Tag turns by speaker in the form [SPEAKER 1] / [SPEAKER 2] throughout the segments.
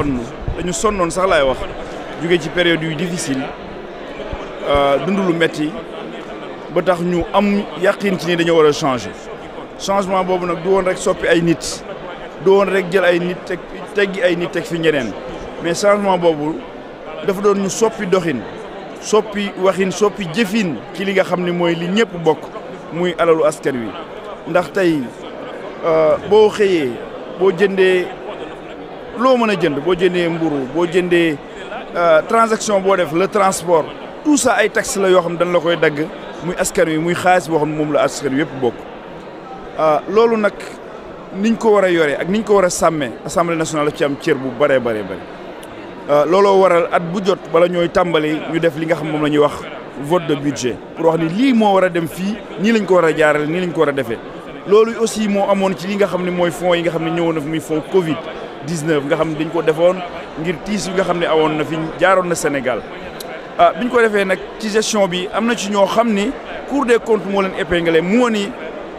[SPEAKER 1] dañu sonnoon sax laay wax jóge ci période yu difficile dund lu metti ba tax ñu am yàqin ci ni dañoo war a changer changement boobu nag du woon rek soppi ay nit du woon rek jël ay nit teggi ay nit teg fi ñeneen mais changement boobu dafa doon ñu soppi doxin soppi waxin soppi jëfin ci li nga xam ne mooy li ñëpp bokk muy alalu askan wi ndax tey boo xëyee boo jëndee loo mën a jënd boo jëndee mburu boo jëndee transaction boo def le transport tout ça ay taxes la yoo xam ne dañ la koy dagg muy askan wi muy xaalis boo xam ne moom la askan wi yëpp bokk loolu nag niñ ko war a yoree ak niñ ko war a sàmmee assemblée nationale la ci am cër bu bëree bëri looloo waral at bu jot bala ñooy tàmbali ñu def li nga xam moom la ñuy wax vote de budget pour wax ni lii moo war a dem fii nii lañ ko war a jaarale nii lañ ko war a defee loolu aussi moo amoon ci li nga xam ne mooy fonds yi nga xam ne ñëwoon na fi muy fonds Covid 19 nga xam ne dañ ko defoon ngir tiis yi nga xam ne awoon na fi jaaroon na Sénégal biñ ko defee nag ci gestion bi am na ci ñoo xam ni Cour des comptes moo leen épinglé moo ni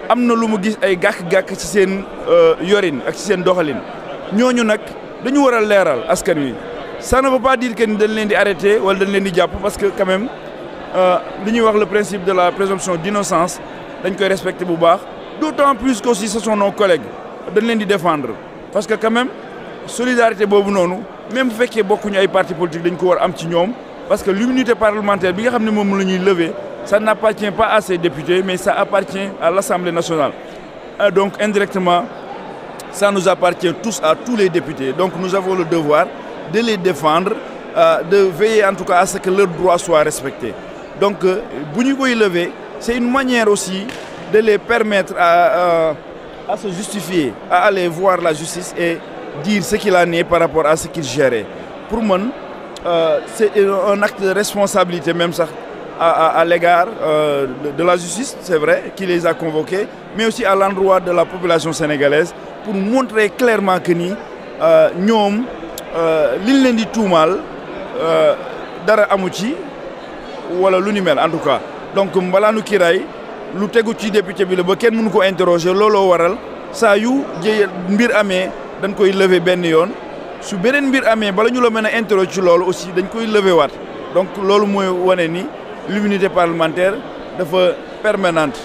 [SPEAKER 1] am na lu mu gis ay gàkk-gàkk ci seen yorin ak ci seen doxalin ñooñu nag dañu war a leeral askan wi ça ne veut pas dire que ni dañ leen di arrêter wala dañ leen di jàpp parce que quand même li ñuy wax le principe de la présomption d'innocence dañ koy respecter bu baax d'autant plus qu'aussi ce sont nos collègues dañ leen di défendre parce que quand même solidarité boobu noonu même bu fekkee bokkuñu ay partis politiques dañ ko war am ci ñoom parce que l'immunité parlementaire bi nga xam ne moom la ñuy lever ça n'appartient pas à ces députés mais ça appartient à l'Assemblée nationale donc indirectement ça nous appartient tous à tous les députés donc nous avons le devoir de les défendre de veiller en tout cas à ce que leurs droits soient respectés donc bu ñu koy lever c'est une manière aussi de les permettre à se justifier à aller voir la justice et dire ce qu'il en est par rapport à ce qu'ils géraient pour moi c'est un acte de responsabilité même sax à l'égard de la justice c'est vrai qui les a convoqués mais aussi à l'endroit de la population sénégalaise pour montrer clairement que ni ñoom liñ leen di tuumaal dara amu ci wala lu ni mel en tout cas donc mbalaanu kiiraay lu tegu ci député bi la ba kenn mënu ko interroger looloo waral saa yu jëye mbir amee dañ koy lever benn yoon su beneen mbir amee bala ñu la mën a interroger ci loolu aussi dañ koy lever waat donc loolu mooy wane ni l'immunité parlementaire dafa permanente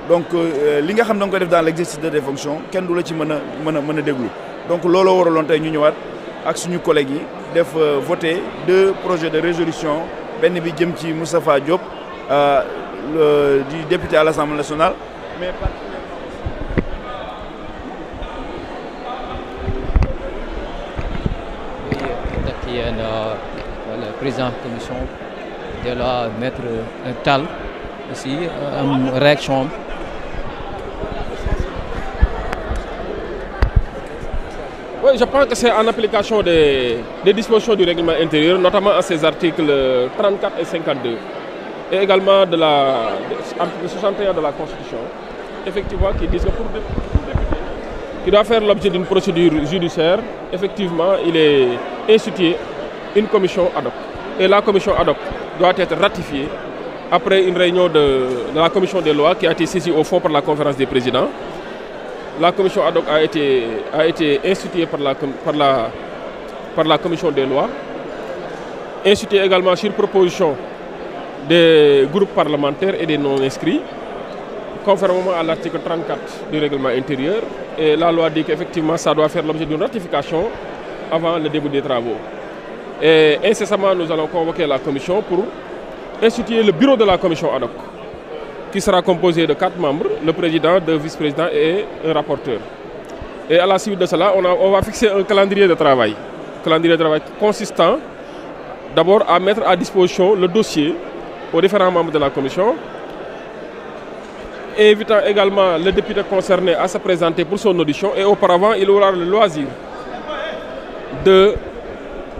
[SPEAKER 1] donc li nga xam da nga koy def dans l'exercice de tes fonctions kenn du la ci mën a déglu donc looloo waraloon tey ñu ñëwaat ak suñu collègues yi def voter 2 projets de résolution benn bi jëm ci Moustapha Diop du député à l'Assemblée nationale mais
[SPEAKER 2] le président de la commission de la maître Tall aussi am réaction.
[SPEAKER 3] Oui, je pense que c'est en application des dispositions du règlement intérieur, notamment à ces articles 34 et 52, et également de l'article 61 de la Constitution, effectivement, qui disent que pour un député qui doit faire l'objet d'une procédure judiciaire, effectivement, il est institué une commission ad hoc. Et la commission ad hoc doit être ratifiée après une réunion de la commission des lois qui a été saisie au fond par la conférence des présidents. La commission ad hoc a été instituée par la commission des lois, instituée également sur proposition des groupes parlementaires et des non-inscrits, conformément à l'article 34 du règlement intérieur. Et la loi dit qu'effectivement, ça doit faire l'objet d'une ratification avant le début des travaux. Et incessamment, nous allons convoquer la commission pour instituer le bureau de la commission ad hoc, qui sera composé de 4 membres, le président, 2 vice-présidents et un rapporteur. Et à la suite de cela, on va fixer un calendrier de travail. Calendrier de travail consistant d'abord à mettre à disposition le dossier aux différents membres de la commission, invitant également le député concerné à se présenter pour son audition. Et auparavant, il aura le loisir de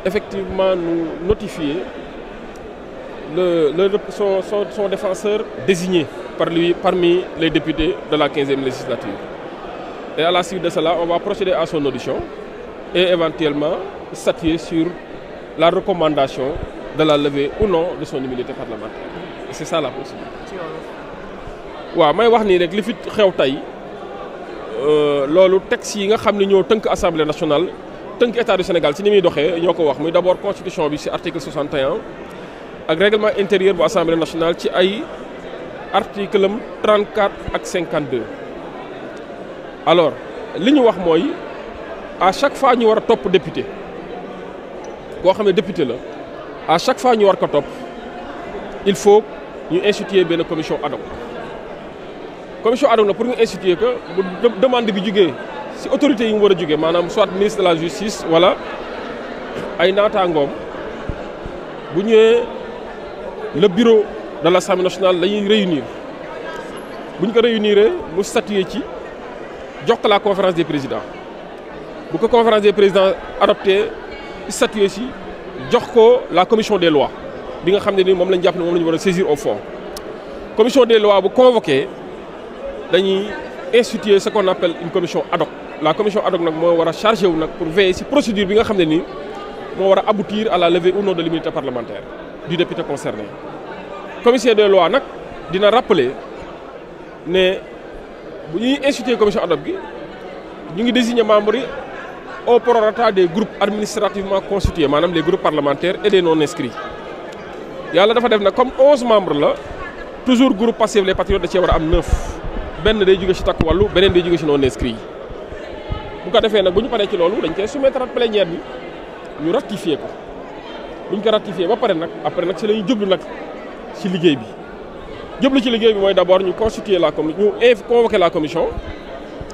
[SPEAKER 3] effectivement nous notifier son défenseur désigné par lui parmi les députés de la 15e législature. Et à la suite de cela, on va procéder à son audition et éventuellement statuer sur la recommandation de la levée ou non de son immunité parlementaire. Et c'est ça la possibilité. waaw may wax nii rek li fi xew tey loolu texte yi nga xam ne ñoo tënk assemblée nationale tënk état du Sénégal ci ni muy doxee ñoo ko wax muy d'abord constitution bi ci article 61 ak règlement intérieur bu assemblée nationale ci ay article am 34 ak 52. alors li ñu wax mooy à chaque fois ñu war a topp député koo xam ne député la à chaque fois ñu war ko topp il faut ñu instituer benn commission ad hoc. commission ad hoc na pour ñu instituer que bu demande bi jugee ci autorités yi mu war a jugee maanaam soit ministre de la justice wala ay naataangoom bu ñëwee le bureau de l'Assemblée nationale la ñuy réunir bu ñu ko réunir mu statuer ci jox ko la conférence des présidents bu ko conférence des présidents adopté statuer ci jox ko la commission des lois bi nga xam ne ni moom lañ jàpp ne moom la ñu war a saisir au fond. commission des lois bu convoqué dañuy instituer ce qu'on appelle une commission ad hoc. La commission ad hoc nag moo war a chargé wu nag pour veiller ci procédure bi nga xam ne nii moo war a aboutir à la levée ou non de l'immunité parlementaire du député concerné. commission des lois nag dina rappeler ne bu ñuy instituer commission ad hoc gi ñu ngi désigner membres yi au prorata des groupes administrativement constitués maanaam les groupes parlementaires et des non inscrits. yàlla dafa def nag comme 11 membres la toujours groupe Pastef les patriotes da cee war a am 9 benn day jóge ci takku wàllu beneen day jóge ci non inscrits yi. bu ko defee nag bu ñu paree ci loolu dañ koy soumettre plénière bi ñu ratifier ko bu ñu ko ratifier ba pare nag après nag ci la ñuy jublu nag ci liggéey bi jublu ci liggéey bi mooy d'abord ñu constituer la commission ñu convoquer la commission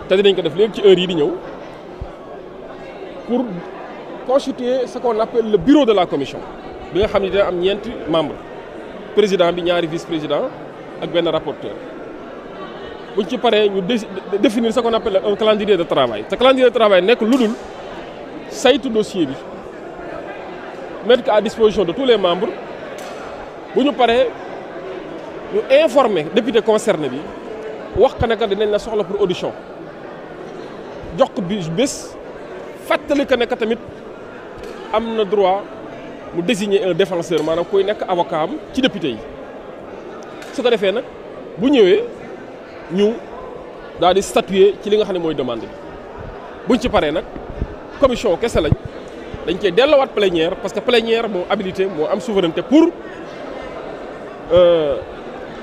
[SPEAKER 3] te dinañ ko def léegi ci heure yi di ñëw pour constituer ce qu'on appelle le bureau de la commission bi nga xam ne dina am ñeenti membres président bi ñaari vice-président ak benn rapporteur. buñ ci paree ñu définir ce qu'on appelle un calendrier de travail te calendrier de travail nekk lu dul saytu dossier bi mettre ko à disposition de tous les membres bu ñu paree ñu informer député concerné bi wax ko ne que dinañ la soxla pour audition jox ko bi bés fàttali ko ne que tamit am na droit mu désigner un défenseur maanaam kuy nekk avocat am ci député yi su ko defee nag bu ñëwee. ñu daal di statuer ci li nga xam ne mooy demande bi buñ ci paree nag commission kese lañ dañ koy delloowaat plénière parce que plénière moo habilité moo am souveraineté pour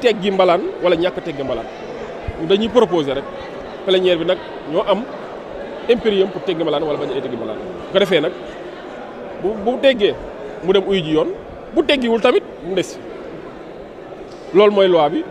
[SPEAKER 3] teggi mbalaan wala ñàkk teggi mbalaan dañuy proposer rek plénière bi nag ñoo am impérium pour teggi mbalaan wala bañ a teggi mbalaan bu ko defee nag bu teggee mu dem uyu ji yoon bu teggiwul tamit mu des loolu mooy loi bi.